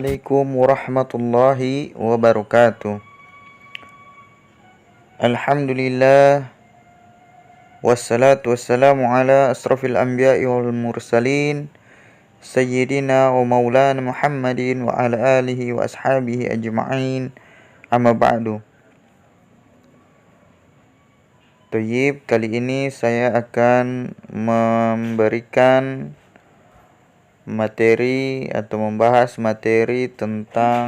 Assalamualaikum warahmatullahi wabarakatuh. Alhamdulillah wassalatu wassalamu ala asrafil anbiya'i wal mursalin Sayyidina wa maulana Muhammadin wa ala alihi wa ashabihi ajma'in. Amma ba'du. Thayyib, kali ini saya akan memberikan materi atau membahas materi tentang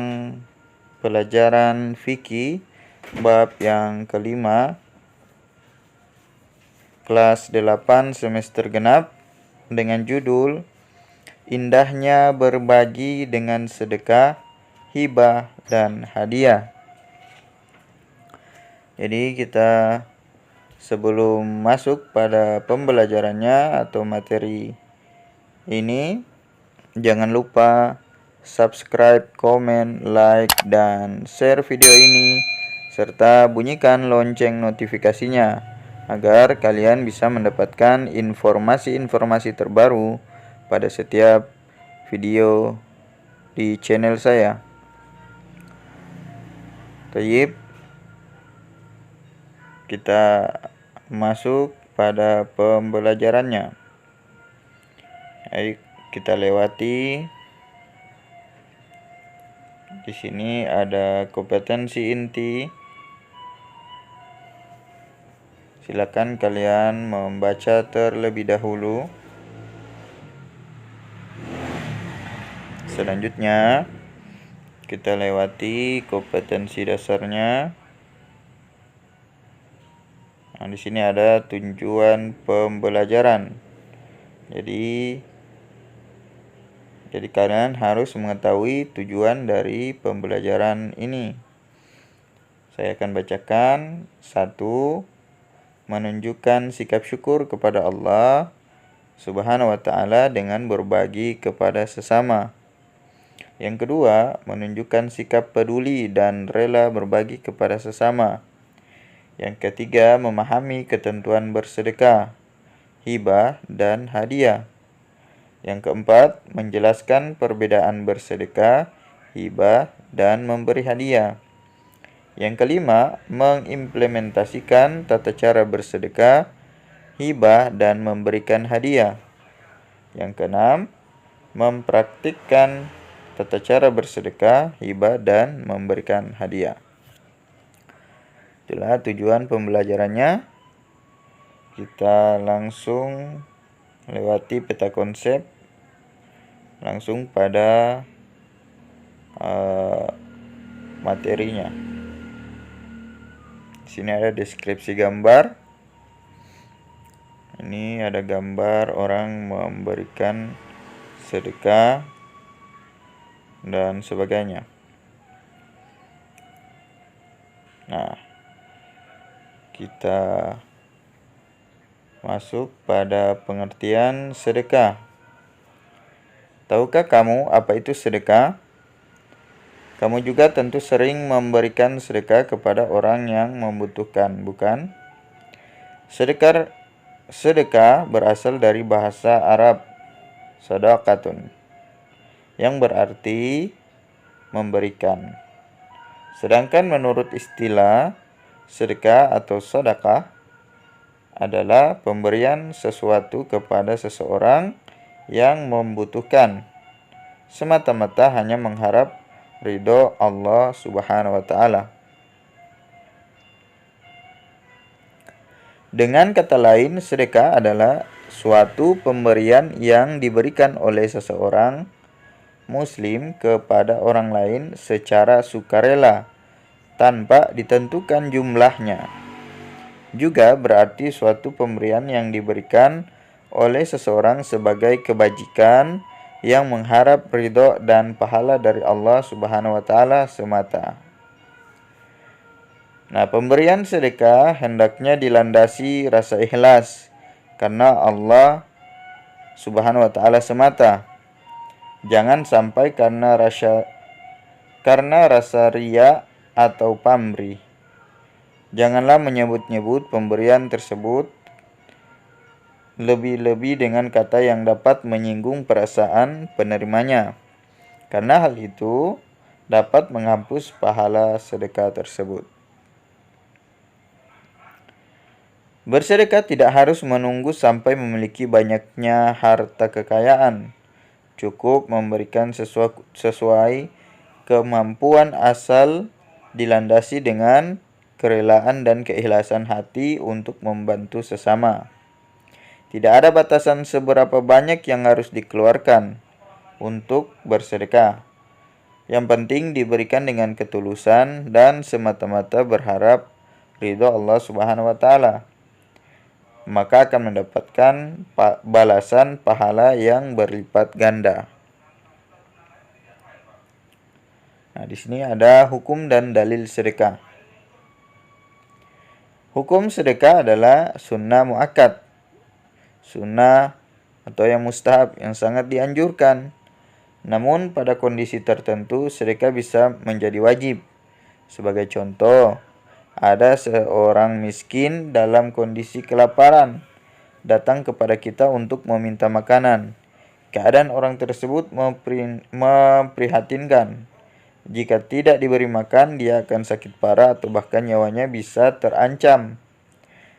pelajaran fikih bab yang kelima, kelas 8 semester genap, dengan judul Indahnya Berbagi dengan Sedekah, Hibah dan Hadiah. Jadi kita sebelum masuk pada pembelajarannya atau materi ini, jangan lupa subscribe, komen, like, dan share video ini, serta bunyikan lonceng notifikasinya agar kalian bisa mendapatkan informasi-informasi terbaru pada setiap video di channel saya. Tayyib, kita masuk pada pembelajarannya. Ayo kita lewati. Di sini ada kompetensi inti. Silakan kalian membaca terlebih dahulu. Selanjutnya kita lewati kompetensi dasarnya. Nah, di sini ada tujuan pembelajaran. Jadi kalian harus mengetahui tujuan dari pembelajaran ini. Saya akan bacakan. 1. Menunjukkan sikap syukur kepada Allah Subhanahu wa ta'ala dengan berbagi kepada sesama. Yang kedua, menunjukkan sikap peduli dan rela berbagi kepada sesama. Yang ketiga, memahami ketentuan bersedekah, hibah, dan hadiah. Yang keempat, menjelaskan perbedaan bersedekah, hibah, dan memberi hadiah. Yang kelima, mengimplementasikan tata cara bersedekah, hibah, dan memberikan hadiah. Yang keenam, mempraktikkan tata cara bersedekah, hibah, dan memberikan hadiah. Itulah tujuan pembelajarannya. Kita langsung lewati peta konsep, langsung pada materinya. Di sini ada deskripsi gambar. Ini ada gambar orang memberikan sedekah dan sebagainya. Nah, kita masuk pada pengertian sedekah. Tahukah kamu apa itu sedekah? Kamu juga tentu sering memberikan sedekah kepada orang yang membutuhkan, bukan? Sedekah berasal dari bahasa Arab sadaqatun, yang berarti memberikan. Sedangkan menurut istilah, sedekah atau sedekah adalah pemberian sesuatu kepada seseorang yang membutuhkan, semata-mata hanya mengharap ridho Allah Subhanahu wa ta'ala. Dengan kata lain, sedekah adalah suatu pemberian yang diberikan oleh seseorang muslim kepada orang lain secara sukarela tanpa ditentukan jumlahnya. Juga berarti suatu pemberian yang diberikan oleh seseorang sebagai kebajikan yang mengharap ridho dan pahala dari Allah Subhanahu wa ta'ala semata. Nah, pemberian sedekah hendaknya dilandasi rasa ikhlas karena Allah Subhanahu wa ta'ala semata. Jangan sampai karena rasa riya atau pamrih. Janganlah menyebut-nyebut pemberian tersebut lebih-lebih dengan kata yang dapat menyinggung perasaan penerimanya. karena hal itu dapat menghapus pahala sedekah tersebut. Bersedekah tidak harus menunggu sampai memiliki banyaknya harta kekayaan. Cukup memberikan sesuai kemampuan asal dilandasi dengan kerelaan dan keikhlasan hati untuk membantu sesama. Tidak ada batasan seberapa banyak yang harus dikeluarkan untuk bersedekah. Yang penting diberikan dengan ketulusan dan semata-mata berharap ridho Allah Subhanahu wa taala. Maka akan mendapatkan balasan pahala yang berlipat ganda. Nah, di sini ada hukum dan dalil sedekah. Hukum sedekah adalah sunnah muakkad, sunnah atau yang mustahab yang sangat dianjurkan. Namun pada kondisi tertentu sedekah bisa menjadi wajib. Sebagai contoh, ada seorang miskin dalam kondisi kelaparan datang kepada kita untuk meminta makanan. Keadaan orang tersebut memprihatinkan. Jika tidak diberi makan, dia akan sakit parah atau bahkan nyawanya bisa terancam.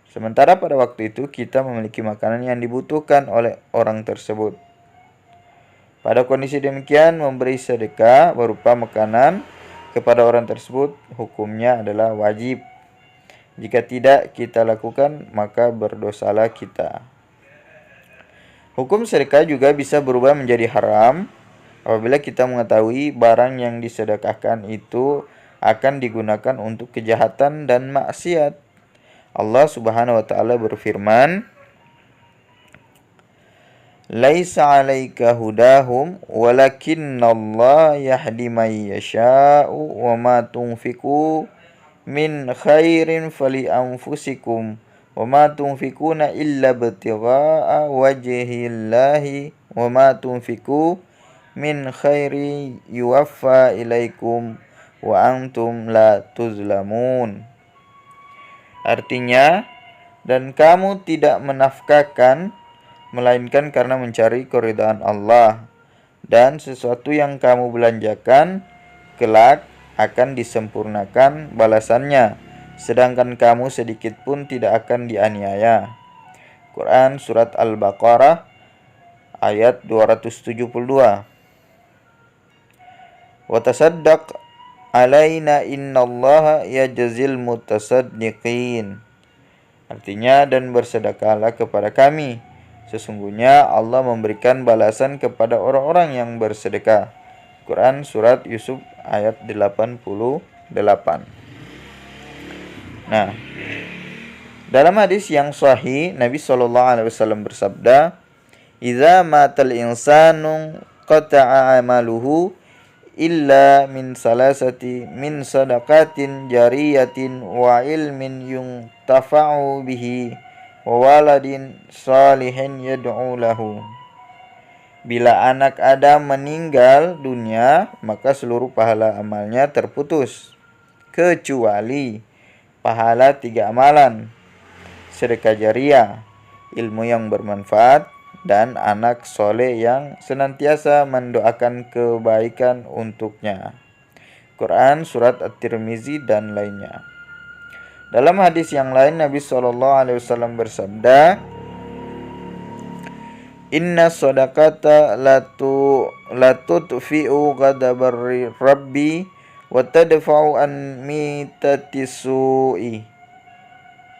Sementara pada waktu itu kita memiliki makanan yang dibutuhkan oleh orang tersebut. Pada kondisi demikian, memberi sedekah berupa makanan kepada orang tersebut hukumnya adalah wajib. Jika tidak kita lakukan, maka berdosalah kita. Hukum sedekah juga bisa berubah menjadi haram apabila kita mengetahui barang yang disedekahkan itu akan digunakan untuk kejahatan dan maksiat. Allah Subhanahu wa taala berfirman, "Laisa 'alaika hudahum, walakinnallaha yahdi may yasha'u, wa ma tunfiqu min khairin fali anfusikum, wa ma tunfiquna illa ibtigha'a wajhillahi, wa ma tunfiqu min khairi yuwaffa ilaikum wa antum la tuzlamun." Artinya, dan kamu tidak menafkahkan melainkan karena mencari keridhaan Allah, dan sesuatu yang kamu belanjakan kelak akan disempurnakan balasannya, sedangkan kamu sedikit pun tidak akan dianiaya. Quran Surat Al-Baqarah ayat 272. Wa tasaddaq alaina innallaha yajzil mutasaddiqin. Artinya, dan bersedekahlah kepada kami, sesungguhnya Allah memberikan balasan kepada orang-orang yang bersedekah. Quran Surat Yusuf ayat 88. Nah, dalam hadis yang sahih, Nabi SAW bersabda, "Idza matal insanu qata'a amaluhu illa min salasati min sadaqatin jariyatin wa ilmin yuntafa'u bihi wa waladin salihin yad'u lahu." Bila anak Adam meninggal dunia, maka seluruh pahala amalnya terputus, kecuali pahala 3 amalan: sedekah jariah, ilmu yang bermanfaat, dan anak soleh yang senantiasa mendoakan kebaikan untuknya. Quran Surat At-Tirmizi dan lainnya. Dalam hadis yang lain, Nabi SAW bersabda, "Inna shadaqata latudfi'u ghadabar rabbi wa tadfa'u an mitatisu'i."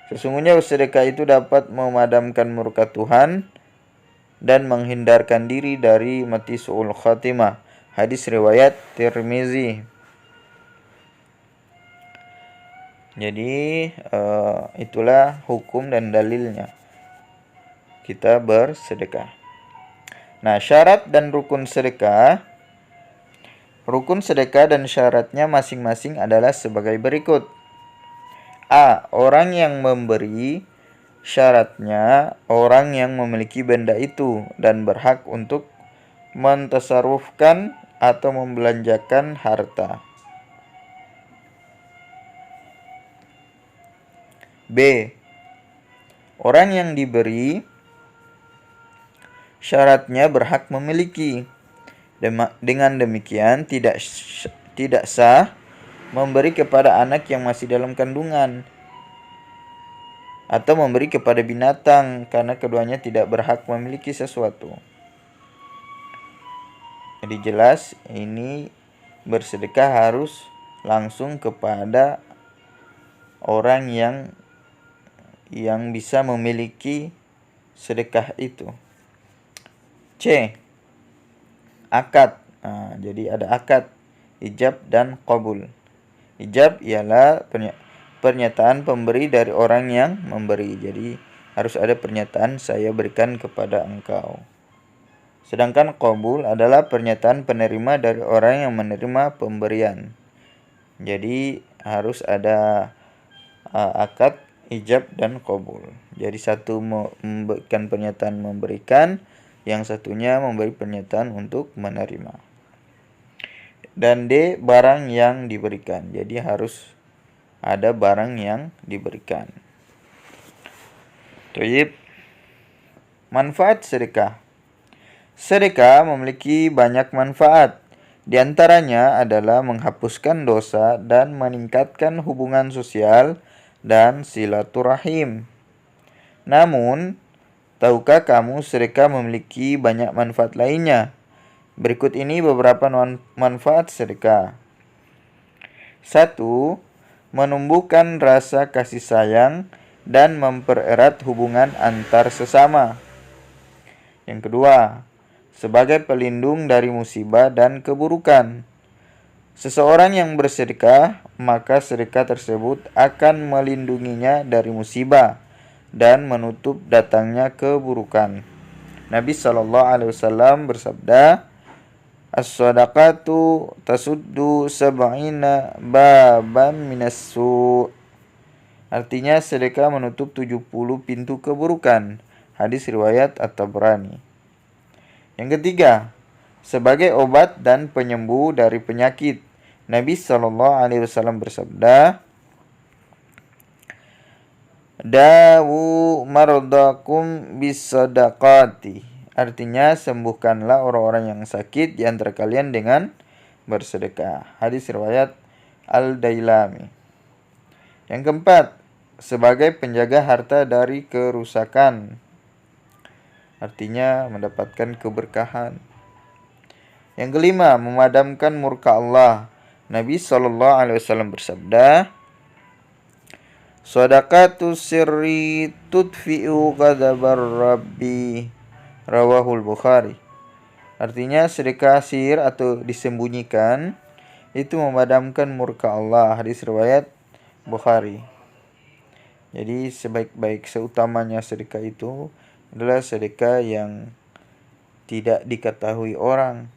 Sesungguhnya sedekah itu dapat memadamkan murka Tuhan dan menghindarkan diri dari mati su'ul khatimah. Hadis riwayat Tirmizi. Jadi itulah hukum dan dalilnya kita bersedekah. Nah, syarat dan rukun sedekah. Rukun sedekah dan syaratnya masing-masing adalah sebagai berikut. A. Orang yang memberi. Syaratnya orang yang memiliki benda itu dan berhak untuk mentasarrufkan atau membelanjakan harta. B. Orang yang diberi. Syaratnya berhak memiliki. Dengan demikian tidak sah memberi kepada anak yang masih dalam kandungan atau memberi kepada binatang karena keduanya tidak berhak memiliki sesuatu. Jadi jelas ini bersedekah harus langsung kepada orang yang bisa memiliki sedekah itu. C. Akad. Jadi ada akad, ijab dan qabul. Ijab ialah pernyataan pemberi dari orang yang memberi. Jadi harus ada pernyataan saya berikan kepada engkau. Sedangkan qabul adalah pernyataan penerima dari orang yang menerima pemberian. Jadi harus ada akad, ijab dan qabul. Jadi satu memberikan pernyataan memberikan, yang satunya memberi pernyataan untuk menerima. Dan D. Barang yang diberikan. Jadi harus ada barang yang diberikan. Thayyib. Manfaat sedekah. Sedekah memiliki banyak manfaat. Di antaranya adalah menghapuskan dosa dan meningkatkan hubungan sosial dan silaturahim. Namun, tahukah kamu sedekah memiliki banyak manfaat lainnya? Berikut ini beberapa manfaat sedekah. 1. Menumbuhkan rasa kasih sayang dan mempererat hubungan antar sesama. Yang kedua, sebagai pelindung dari musibah dan keburukan. Seseorang yang bersedekah, maka sedekah tersebut akan melindunginya dari musibah dan menutup datangnya keburukan. Nabi SAW bersabda, "As-sadaqatu tasuddu sab'ina baban minassu." Artinya sedekah menutup 70 pintu keburukan. Hadis riwayat At-Tabrani. Yang ketiga, sebagai obat dan penyembuh dari penyakit. Nabi SAW bersabda, "Dawu mardakum bisadaqati." Artinya, sembuhkanlah orang-orang yang sakit di antara kalian dengan bersedekah. Hadis riwayat Al-Dailami. Yang keempat, sebagai penjaga harta dari kerusakan. Artinya mendapatkan keberkahan. Yang kelima, memadamkan murka Allah. Nabi SAW bersabda, "Shadaqatu sirri tudfi'u ghadabar rabbi." Rawahul Bukhari. Artinya sedekah sir atau disembunyikan itu memadamkan murka Allah. Hadis riwayat Bukhari. Jadi sebaik-baik seutamanya sedekah itu adalah sedekah yang tidak diketahui orang.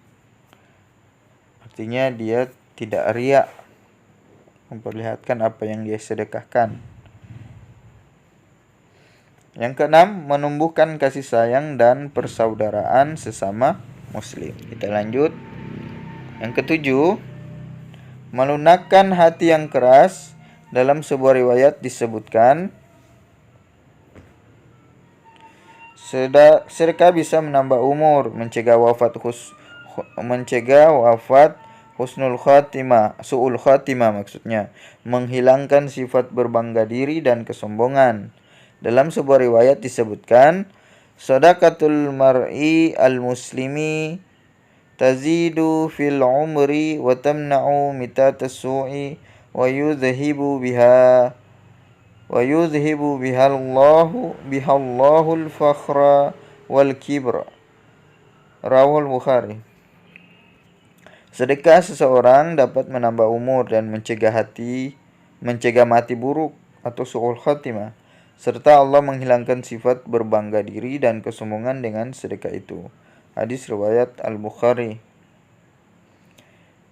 Artinya dia tidak riya memperlihatkan apa yang dia sedekahkan. Yang keenam, menumbuhkan kasih sayang dan persaudaraan sesama muslim. Kita lanjut. Yang ketujuh, melunakkan hati yang keras. Dalam sebuah riwayat disebutkan, sedekah bisa menambah umur, mencegah wafat husnul khatimah, su'ul khatimah maksudnya, menghilangkan sifat berbangga diri dan kesombongan. Dalam sebuah riwayat disebutkan, sadaqatul mar'i al-muslimi tazidu fil umri wa tamna'u mitatas su'i wa yudhibu biha Allahul fakhra wal kibra. Rawahul Bukhari. Sedekah seseorang dapat menambah umur dan mencegah mati buruk atau su'ul khatimah, serta Allah menghilangkan sifat berbangga diri dan kesombongan dengan sedekah itu. Hadis riwayat Al-Bukhari.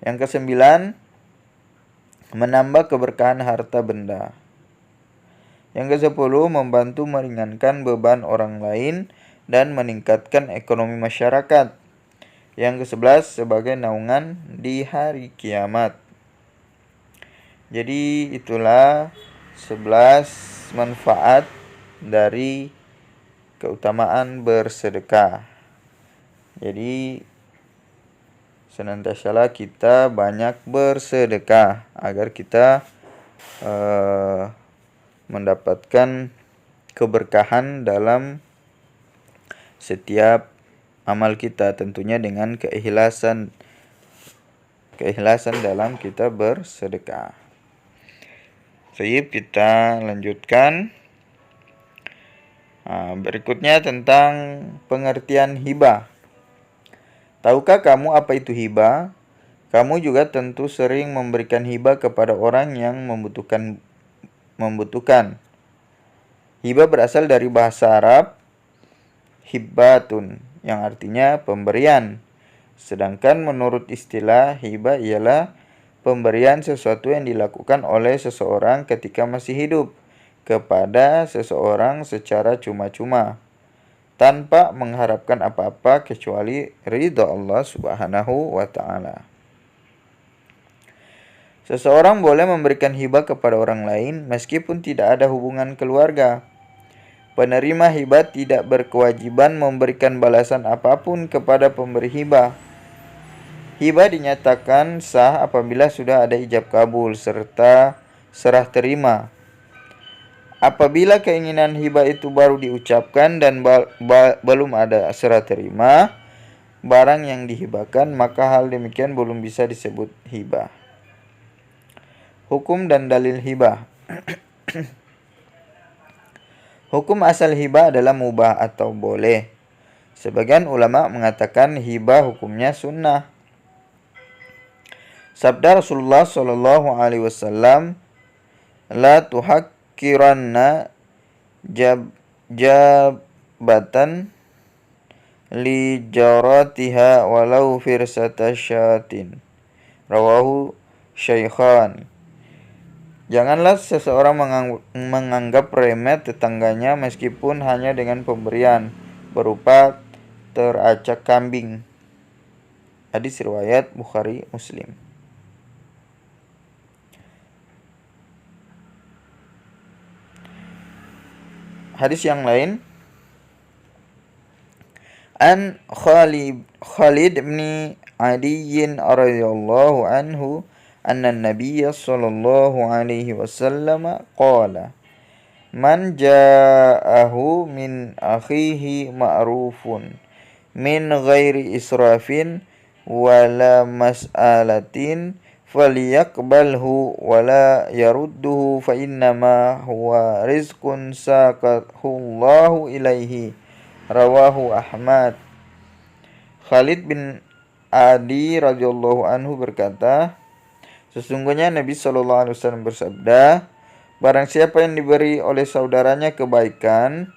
Yang kesembilan, menambah keberkahan harta benda. Yang ke-10, membantu meringankan beban orang lain dan meningkatkan ekonomi masyarakat. Yang ke-11, sebagai naungan di hari kiamat. Jadi itulah 11 manfaat dari keutamaan bersedekah. Jadi senantiasalah kita banyak bersedekah agar kita mendapatkan keberkahan dalam setiap amal kita, tentunya dengan keikhlasan dalam kita bersedekah. Baik, kita lanjutkan. Berikutnya tentang pengertian hibah. Tahukah kamu apa itu hibah? Kamu juga tentu sering memberikan hibah kepada orang yang membutuhkan. Hibah berasal dari bahasa Arab hibbatun, yang artinya pemberian. Sedangkan menurut istilah, hibah ialah pemberian sesuatu yang dilakukan oleh seseorang ketika masih hidup kepada seseorang secara cuma-cuma, tanpa mengharapkan apa-apa kecuali ridha Allah Subhanahu wa ta'ala. Seseorang boleh memberikan hibah kepada orang lain meskipun tidak ada hubungan keluarga. Penerima hibah tidak berkewajiban memberikan balasan apapun kepada pemberi hibah. Hibah dinyatakan sah apabila sudah ada ijab kabul serta serah terima. Apabila keinginan hibah itu baru diucapkan dan belum ada serah terima barang yang dihibahkan, maka hal demikian belum bisa disebut hibah. Hukum dan dalil hibah. Hukum asal hibah adalah mubah atau boleh. Sebagian ulama mengatakan hibah hukumnya sunnah. Sabda Rasulullah sallallahu alaihi wasallam, la tuhakkiranna jabatan li jaratiha walau firsata syatin. Rawahu Syaikhan. Janganlah seseorang menganggap remeh tetangganya meskipun hanya dengan pemberian berupa teracak kambing. Hadis riwayat Bukhari Muslim. Hadis yang lain, an Khalid bin Adi radhiyallahu anhu anna an-nabiy sallallahu alaihi wasallam qala man ja'ahu min akhihi ma'rufun min ghairi israfin wala mas'alatin falyaqbalhu wala yarudduhu fa innama huwa rizqun saqahu ilaihi. Rawahu Ahmad. Khalid bin Adi radhiyallahu anhu berkata, sesungguhnya Nabi sallallahu alaihi wasallam bersabda, barang siapa yang diberi oleh saudaranya kebaikan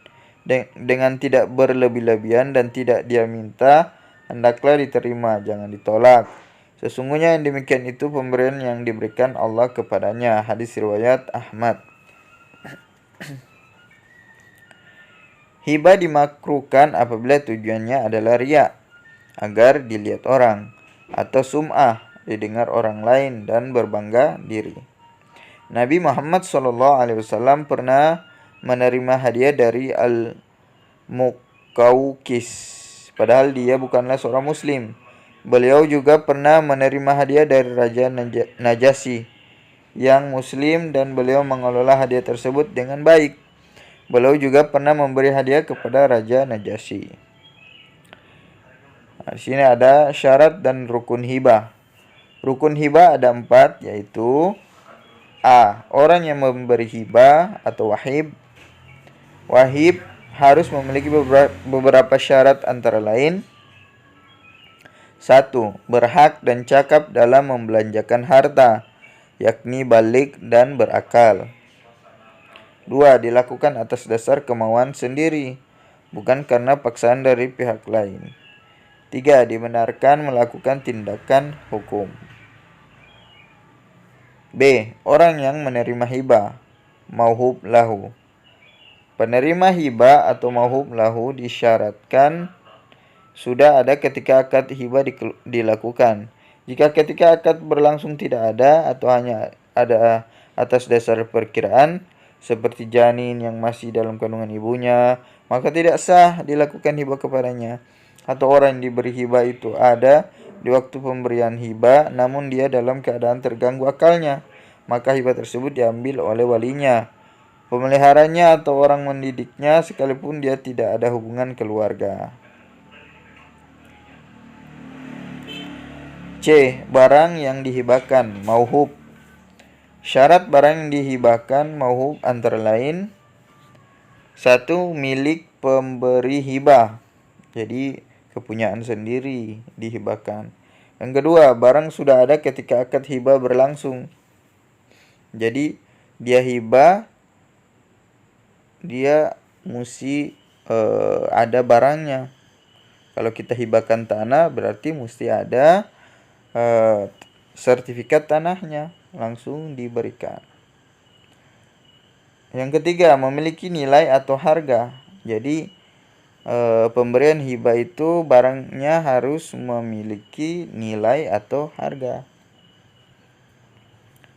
dengan tidak berlebih-lebihan dan tidak dia minta, hendaklah diterima, jangan ditolak. Sesungguhnya yang demikian itu pemberian yang diberikan Allah kepadanya. Hadis riwayat Ahmad. Hibah dimakruhkan apabila tujuannya adalah riya, agar dilihat orang, atau sum'ah, didengar orang lain dan berbangga diri. Nabi Muhammad SAW pernah menerima hadiah dari Al-Muqawqis, padahal dia bukanlah seorang muslim. Beliau juga pernah menerima hadiah dari Raja Najasyi yang muslim dan beliau mengelola hadiah tersebut dengan baik. Beliau juga pernah memberi hadiah kepada Raja Najasyi. Di sini ada syarat dan rukun hibah. Rukun hibah ada 4, yaitu A. Orang yang memberi hibah atau wahib. Wahib harus memiliki beberapa syarat antara lain. 1. Berhak dan cakap dalam membelanjakan harta, yakni balik dan berakal. 2. Dilakukan atas dasar kemauan sendiri, bukan karena paksaan dari pihak lain. 3. Dibenarkan melakukan tindakan hukum. B. Orang yang menerima hibah, mauhub lahu. Penerima hibah atau mauhub lahu disyaratkan sudah ada ketika akad hibah dilakukan. Jika ketika akad berlangsung tidak ada atau hanya ada atas dasar perkiraan, seperti janin yang masih dalam kandungan ibunya, maka tidak sah dilakukan hibah kepadanya. Atau orang yang diberi hibah itu ada di waktu pemberian hibah, namun dia dalam keadaan terganggu akalnya, maka hibah tersebut diambil oleh walinya, pemeliharanya atau orang mendidiknya, sekalipun dia tidak ada hubungan keluarga. C. Barang yang dihibahkan, mauhub. Syarat barang yang dihibahkan mauhub antara lain: 1. Milik pemberi hibah, jadi kepunyaan sendiri dihibahkan. Yang kedua, barang sudah ada ketika akad hibah berlangsung, jadi dia hibah, dia mesti ada barangnya. Kalau kita hibahkan tanah, berarti mesti ada sertifikat tanahnya, langsung diberikan. Yang ketiga, memiliki nilai atau harga. Jadi pemberian hibah itu barangnya harus memiliki nilai atau harga.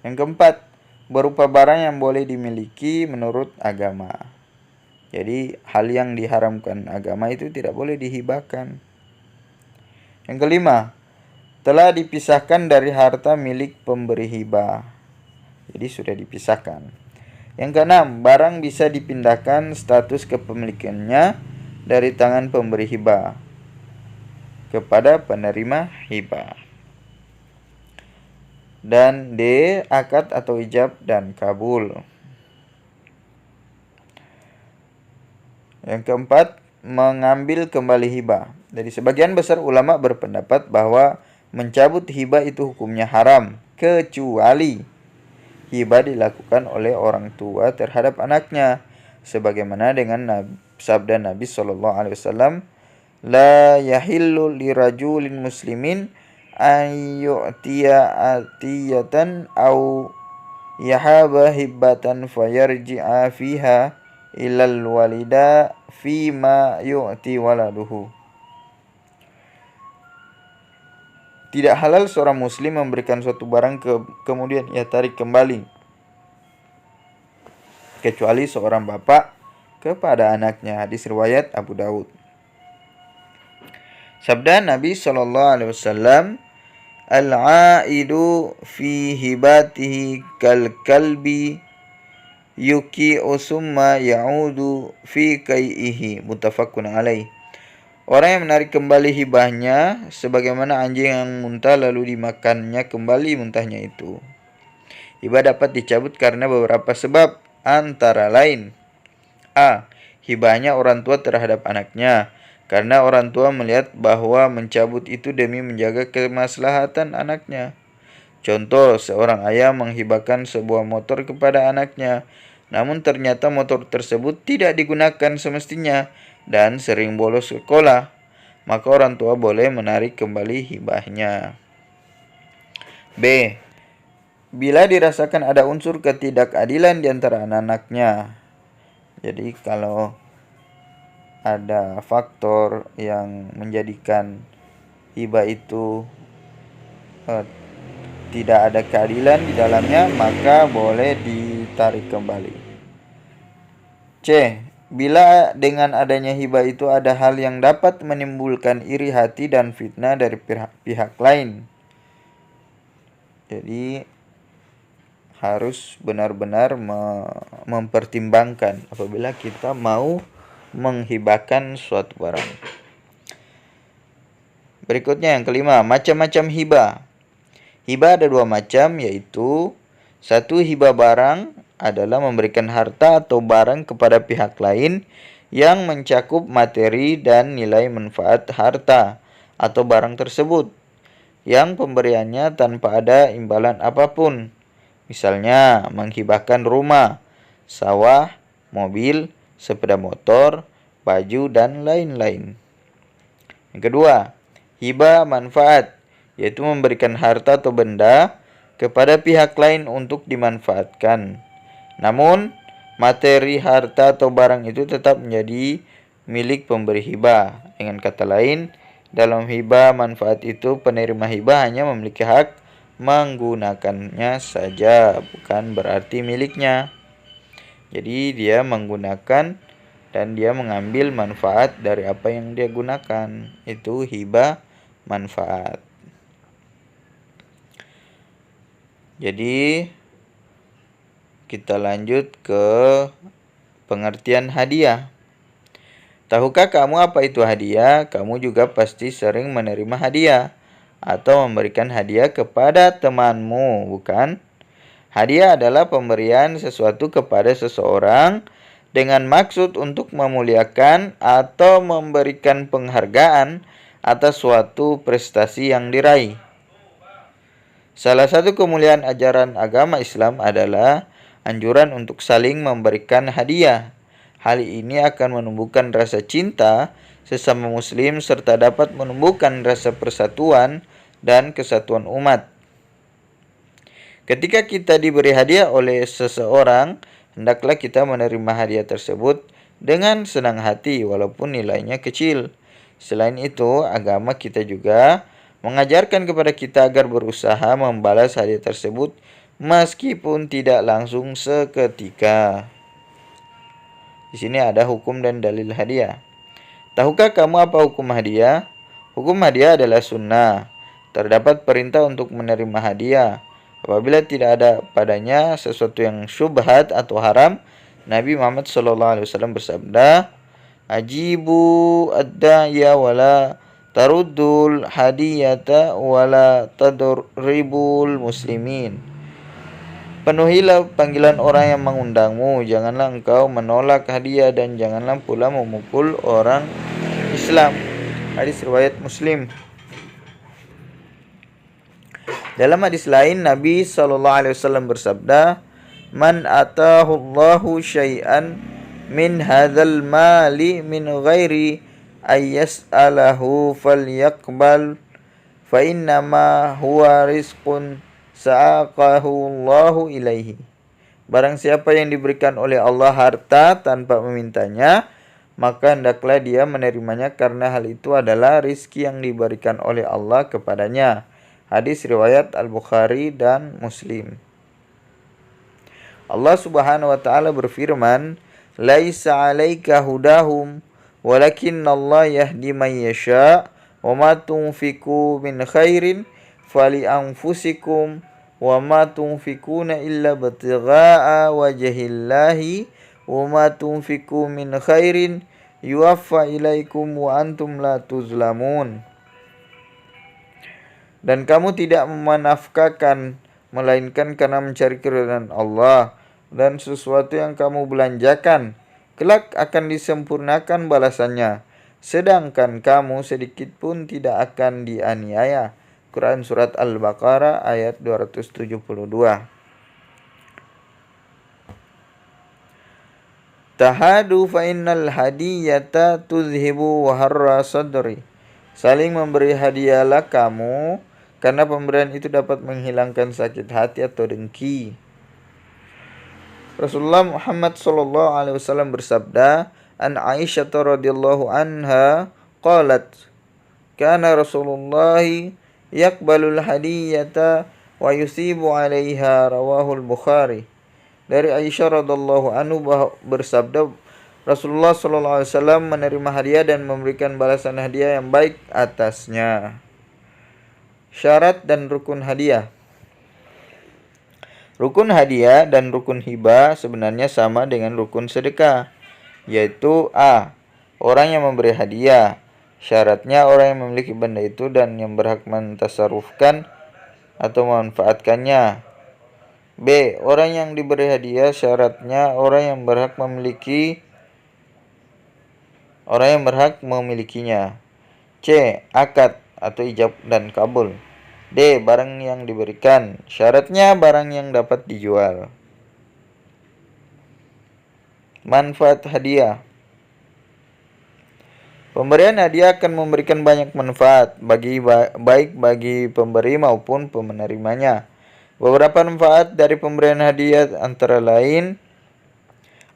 Yang keempat, berupa barang yang boleh dimiliki menurut agama. Jadi hal yang diharamkan agama itu tidak boleh dihibahkan. Yang kelima, telah dipisahkan dari harta milik pemberi hibah. Jadi sudah dipisahkan. Yang keenam, barang bisa dipindahkan status kepemilikannya dari tangan pemberi hibah kepada penerima hibah. Dan D. Akad atau ijab dan kabul. Yang keempat, mengambil kembali hibah. Jadi sebagian besar ulama berpendapat bahwa mencabut hibah itu hukumnya haram, kecuali hibah dilakukan oleh orang tua terhadap anaknya, sebagaimana dengan sabda Nabi SAW, la yahillu lirajulin muslimin an yu'tiya atiyatan au yahaba hibbatan fayarji'a fiha ilal walida fima yu'ti waladuhu. Tidak halal seorang muslim memberikan suatu barang kemudian ia tarik kembali, kecuali seorang bapak kepada anaknya. Hadis riwayat Abu Daud. Sabda Nabi SAW, al-aidu fi hibatihi kal kalbi yuki usumma ya'udu fi kai'ihi, muttafaqun alaih. Orang yang menarik kembali hibahnya sebagaimana anjing yang muntah lalu dimakannya kembali muntahnya itu. Hibah dapat dicabut karena beberapa sebab, antara lain: A. Hibahnya orang tua terhadap anaknya, karena orang tua melihat bahwa mencabut itu demi menjaga kemaslahatan anaknya. Contoh, seorang ayah menghibahkan sebuah motor kepada anaknya, namun ternyata motor tersebut tidak digunakan semestinya dan sering bolos sekolah, maka orang tua boleh menarik kembali hibahnya. B. Bila dirasakan ada unsur ketidakadilan di antara anak-anaknya. Jadi kalau ada faktor yang menjadikan hibah itu tidak ada keadilan di dalamnya, maka boleh ditarik kembali. C. Bila dengan adanya hibah itu ada hal yang dapat menimbulkan iri hati dan fitnah dari pihak lain. Jadi harus benar-benar mempertimbangkan apabila kita mau menghibahkan suatu barang. Berikutnya yang kelima, macam-macam hibah. Hibah ada dua macam, yaitu: 1. Hibah barang adalah memberikan harta atau barang kepada pihak lain yang mencakup materi dan nilai manfaat harta atau barang tersebut, yang pemberiannya tanpa ada imbalan apapun. Misalnya menghibahkan rumah, sawah, mobil, sepeda motor, baju, dan lain-lain. Yang kedua, hibah manfaat, yaitu memberikan harta atau benda kepada pihak lain untuk dimanfaatkan. Namun, materi harta atau barang itu tetap menjadi milik pemberi hibah. Dengan kata lain, dalam hibah manfaat itu penerima hibah hanya memiliki hak menggunakannya saja, bukan berarti miliknya. Jadi dia menggunakan dan dia mengambil manfaat dari apa yang dia gunakan. Itu hibah manfaat. Jadi kita lanjut ke pengertian hadiah. Tahukah kamu apa itu hadiah? Kamu juga pasti sering menerima hadiah atau memberikan hadiah kepada temanmu, bukan? Hadiah adalah pemberian sesuatu kepada seseorang dengan maksud untuk memuliakan atau memberikan penghargaan atas suatu prestasi yang diraih. Salah satu kemuliaan ajaran agama Islam adalah anjuran untuk saling memberikan hadiah. Hal ini akan menumbuhkan rasa cinta sesama muslim serta dapat menumbuhkan rasa persatuan dan kesatuan umat. Ketika kita diberi hadiah oleh seseorang, hendaklah kita menerima hadiah tersebut dengan senang hati walaupun nilainya kecil. Selain itu, agama kita juga mengajarkan kepada kita agar berusaha membalas hadiah tersebut meskipun tidak langsung seketika. Di sini ada hukum dan dalil hadiah. Tahukah kamu apa hukum hadiah? Hukum hadiah adalah sunnah. Terdapat perintah untuk menerima hadiah. Apabila tidak ada padanya sesuatu yang syubhat atau haram, Nabi Muhammad SAW bersabda, "Ajibu ad-da'iya wala taruddul hadiyata wala tadribul muslimin." Penuhilah panggilan orang yang mengundangmu, janganlah engkau menolak hadiah dan janganlah pula memukul orang Islam. Hadis riwayat Muslim. Dalam hadis lain Nabi SAW bersabda, "Man atahu Allahu syai'an min hadzal mali min ghairi ayyas'alahu falyaqbal fa innama huwa rizqun sa'aqahu Allahu ilaihi." Barang siapa yang diberikan oleh Allah harta tanpa memintanya, maka hendaklah dia menerimanya karena hal itu adalah rizki yang diberikan oleh Allah kepadanya. Hadis riwayat Al-Bukhari dan Muslim. Allah Subhanahu wa taala berfirman, "Laisa 'alaika hudahum, walakinnallaha yahdi man yasha, wa ma tunfiqu min khairin fali anfusikum wa ma tunfikuna illa batigha'a wajhillahi wa ma tunfiku min khairin yuwaffa ilaikum wa antum la tuzlamun." Dan kamu tidak menafkahkan melainkan karena mencari keridhaan Allah, dan sesuatu yang kamu belanjakan kelak akan disempurnakan balasannya, sedangkan kamu sedikit pun tidak akan dianiaya. Quran Surat Al-Baqarah ayat 272. Tahadu fa innal hadiyata tuzhibu waharra sadri. Saling memberi hadiahlah kamu, karena pemberian itu dapat menghilangkan sakit hati atau dengki. Rasulullah Muhammad SAW bersabda, "An Aisyah radhiyallahu anha qalat, kana Rasulullah yaqbalul hadiyata wa yusibu 'alaiha." Rawahul Bukhari. Dari Aisyah radhiyallahu anhu bersabda, Rasulullah SAW menerima hadiah dan memberikan balasan hadiah yang baik atasnya. Syarat dan rukun hadiah. Rukun hadiah dan rukun hibah sebenarnya sama dengan rukun sedekah, yaitu a. Orang yang memberi hadiah. Syaratnya orang yang memiliki benda itu dan yang berhak mentasarufkan atau memanfaatkannya. B. Orang yang diberi hadiah. Syaratnya orang yang berhak memilikinya. C. Akad atau ijab dan kabul. D. Barang yang diberikan. Syaratnya barang yang dapat dijual. Manfaat hadiah. Pemberian hadiah akan memberikan banyak manfaat baik bagi pemberi maupun penerimanya. Beberapa manfaat dari pemberian hadiah antara lain: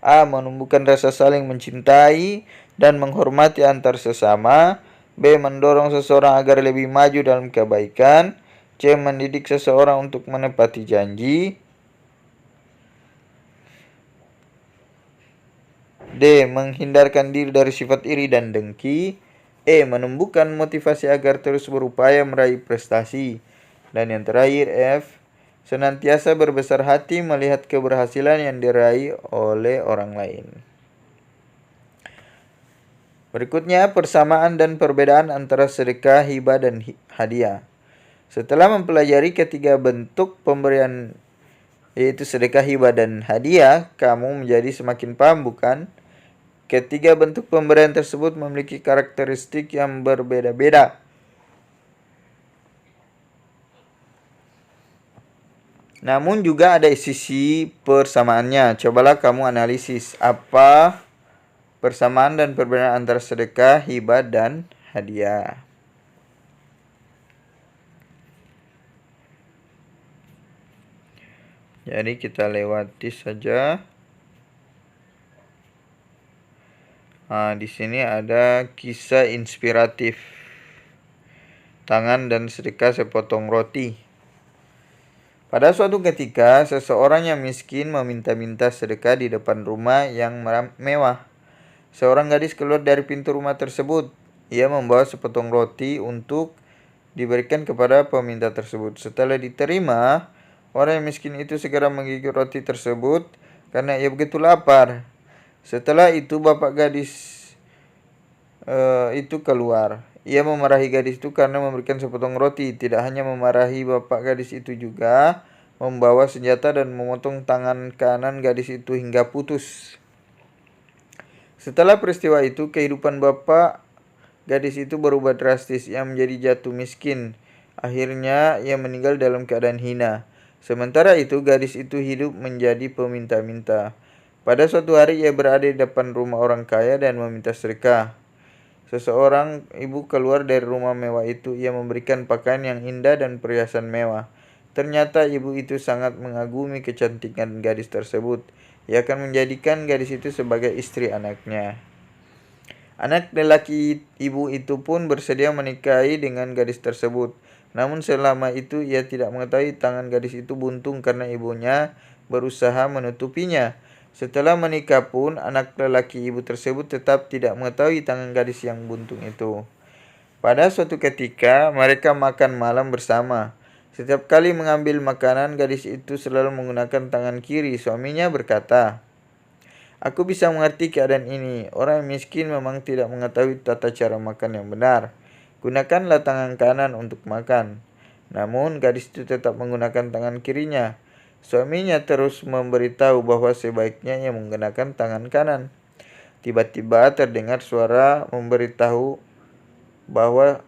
a. Menumbuhkan rasa saling mencintai dan menghormati antar sesama. B. Mendorong seseorang agar lebih maju dalam kebaikan. C. Mendidik seseorang untuk menepati janji. D. Menghindarkan diri dari sifat iri dan dengki. E. Menumbuhkan motivasi agar terus berupaya meraih prestasi. Dan yang terakhir F. senantiasa berbesar hati melihat keberhasilan yang diraih oleh orang lain. Berikutnya, persamaan dan perbedaan antara sedekah, hibah, dan hadiah. Setelah mempelajari ketiga bentuk pemberian, yaitu sedekah, hibah, dan hadiah, kamu menjadi semakin paham, bukan? Ketiga bentuk pemberian tersebut memiliki karakteristik yang berbeda-beda. Namun juga ada sisi persamaannya. Cobalah kamu analisis apa persamaan dan perbedaan antara sedekah, hibah, dan hadiah. Jadi kita lewati saja. Di sini ada kisah inspiratif. Tangan dan sedekah sepotong roti. Pada suatu ketika, seseorang yang miskin meminta-minta sedekah di depan rumah yang mewah. Seorang gadis keluar dari pintu rumah tersebut. Ia membawa sepotong roti untuk diberikan kepada peminta tersebut. Setelah diterima, orang yang miskin itu segera menggigit roti tersebut karena ia begitu lapar. Setelah itu bapak gadis itu keluar. Ia memarahi gadis itu karena memberikan sepotong roti. Tidak hanya memarahi bapak gadis itu, juga membawa senjata dan memotong tangan kanan gadis itu hingga putus. Setelah peristiwa itu, kehidupan bapak gadis itu berubah drastis. Ia menjadi jatuh miskin. Akhirnya ia meninggal dalam keadaan hina. Sementara itu, gadis itu hidup menjadi peminta-minta. Pada suatu hari ia berada di depan rumah orang kaya dan meminta sedekah. Seseorang ibu keluar dari rumah mewah itu. Ia memberikan pakaian yang indah dan perhiasan mewah. Ternyata ibu itu sangat mengagumi kecantikan gadis tersebut. Ia akan menjadikan gadis itu sebagai istri anaknya. Anak lelaki ibu itu pun bersedia menikahi dengan gadis tersebut. Namun selama itu ia tidak mengetahui tangan gadis itu buntung karena ibunya berusaha menutupinya. Setelah menikah pun, anak lelaki ibu tersebut tetap tidak mengetahui tangan gadis yang buntung itu. Pada suatu ketika, mereka makan malam bersama. Setiap kali mengambil makanan, gadis itu selalu menggunakan tangan kiri. Suaminya berkata, "Aku bisa mengerti keadaan ini. Orang miskin memang tidak mengetahui tata cara makan yang benar. Gunakanlah tangan kanan untuk makan." Namun, gadis itu tetap menggunakan tangan kirinya. Suaminya terus memberitahu bahwa sebaiknya ia menggunakan tangan kanan. Tiba-tiba terdengar suara memberitahu bahwa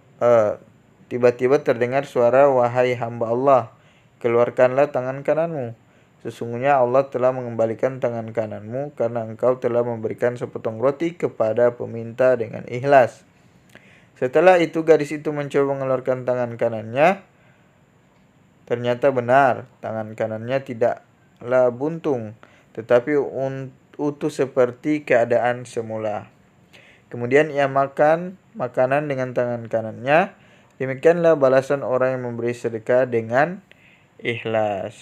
"Wahai hamba Allah, keluarkanlah tangan kananmu. Sesungguhnya Allah telah mengembalikan tangan kananmu karena engkau telah memberikan sepotong roti kepada peminta dengan ikhlas." Setelah itu gadis itu mencoba mengeluarkan tangan kanannya. Ternyata benar, tangan kanannya tidaklah buntung, tetapi utuh seperti keadaan semula. Kemudian ia makan makanan dengan tangan kanannya. Demikianlah balasan orang yang memberi sedekah dengan ikhlas.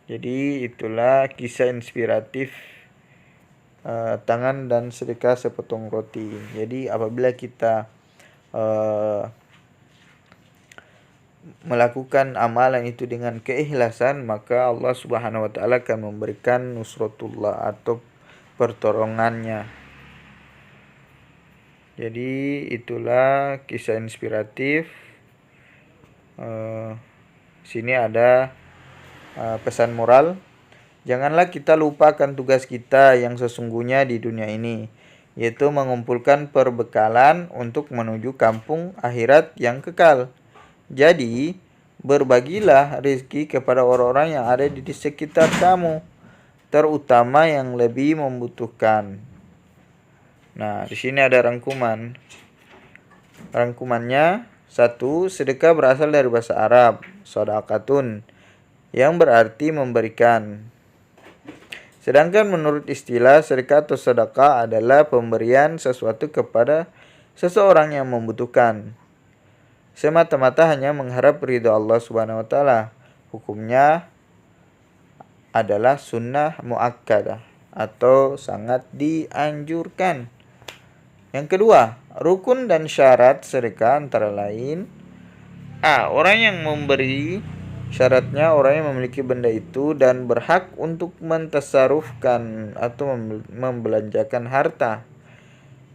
Jadi itulah kisah inspiratif tangan dan sedekah sepotong roti. Jadi apabila kita melakukan amalan itu dengan keikhlasan, maka Allah Subhanahu wa taala akan memberikan nusratullah atau pertolongannya. Jadi itulah kisah inspiratif. Sini ada pesan moral. Janganlah kita lupakan tugas kita yang sesungguhnya di dunia ini, yaitu mengumpulkan perbekalan untuk menuju kampung akhirat yang kekal. Jadi, berbagilah rezeki kepada orang-orang yang ada di sekitar kamu, terutama yang lebih membutuhkan. Nah, di sini ada rangkuman. Rangkumannya, 1. Sedekah berasal dari bahasa Arab, shadaqatun, yang berarti memberikan. Sedangkan menurut istilah, sedekah atau sedekah adalah pemberian sesuatu kepada seseorang yang membutuhkan, semata-mata hanya mengharap ridha Allah Subhanahu wa taala. Hukumnya adalah sunnah muakkadah atau sangat dianjurkan. Yang kedua, rukun dan syarat sedekah antara lain: A. Orang yang memberi Syaratnya orang yang memiliki benda itu dan berhak untuk mentasarufkan atau membelanjakan harta.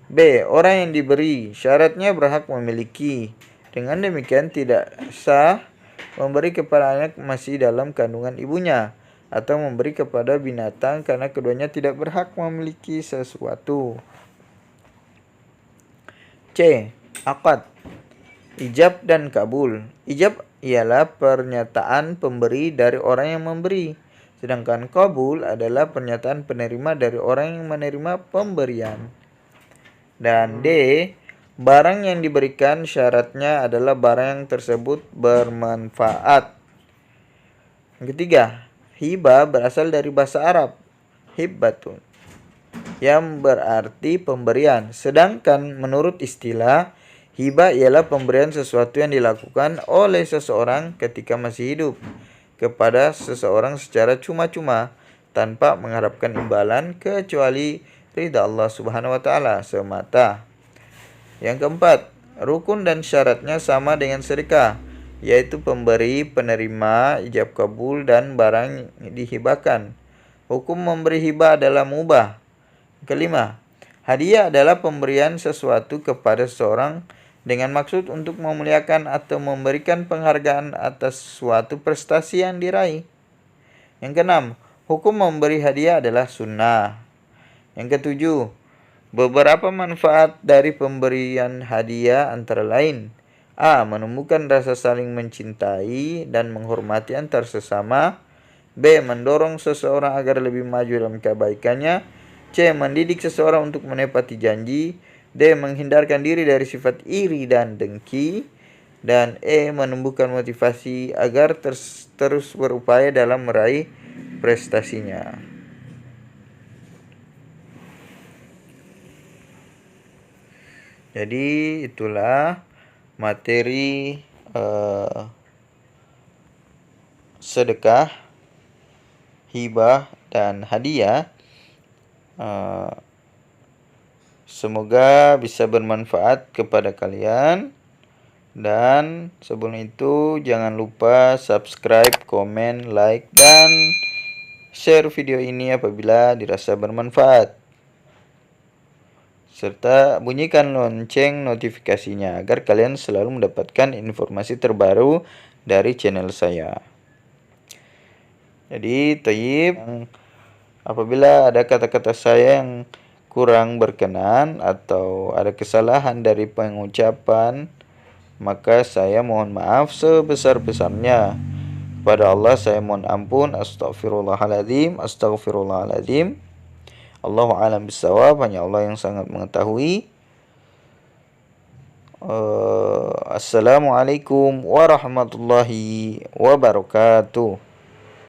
B. Orang yang diberi, syaratnya berhak memiliki. Dengan demikian tidak sah memberi kepada anak masih dalam kandungan ibunya atau memberi kepada binatang karena keduanya tidak berhak memiliki sesuatu. C. Akad, ijab dan kabul. Ijab ialah pernyataan pemberi dari orang yang memberi, sedangkan kabul adalah pernyataan penerima dari orang yang menerima pemberian. Dan D. Barang yang diberikan syaratnya adalah barang yang tersebut bermanfaat. Yang ketiga, hibah berasal dari bahasa Arab hibbatun, yang berarti pemberian. Sedangkan menurut istilah, hibah ialah pemberian sesuatu yang dilakukan oleh seseorang ketika masih hidup kepada seseorang secara cuma-cuma tanpa mengharapkan imbalan kecuali ridha Allah Subhanahu wa taala semata. Yang keempat, rukun dan syaratnya sama dengan sedekah, yaitu pemberi, penerima, ijab kabul dan barang dihibahkan. Hukum memberi hibah adalah mubah. Kelima, hadiah adalah pemberian sesuatu kepada seseorang dengan maksud untuk memuliakan atau memberikan penghargaan atas suatu prestasi yang diraih. Yang keenam, hukum memberi hadiah adalah sunnah. Yang ketujuh, beberapa manfaat dari pemberian hadiah antara lain: A. Menumbuhkan rasa saling mencintai dan menghormati antar sesama. B. Mendorong seseorang agar lebih maju dalam kebaikannya. C. Mendidik seseorang untuk menepati janji. D. Menghindarkan diri dari sifat iri dan dengki. Dan E. Menumbuhkan motivasi agar terus berupaya dalam meraih prestasinya. Jadi itulah materi sedekah, hibah, dan hadiah. Semoga bisa bermanfaat kepada kalian. Dan sebelum itu jangan lupa subscribe, komen, like, dan share video ini apabila dirasa bermanfaat. Serta bunyikan lonceng notifikasinya agar kalian selalu mendapatkan informasi terbaru dari channel saya. Jadi, thayyib, apabila ada kata-kata saya yang kurang berkenan atau ada kesalahan dari pengucapan, maka saya mohon maaf sebesar-besarnya. Kepada Allah saya mohon ampun. Astaghfirullahaladzim. Allahu a'lam bishawab, hanya Allah yang sangat mengetahui. Assalamualaikum warahmatullahi wabarakatuh.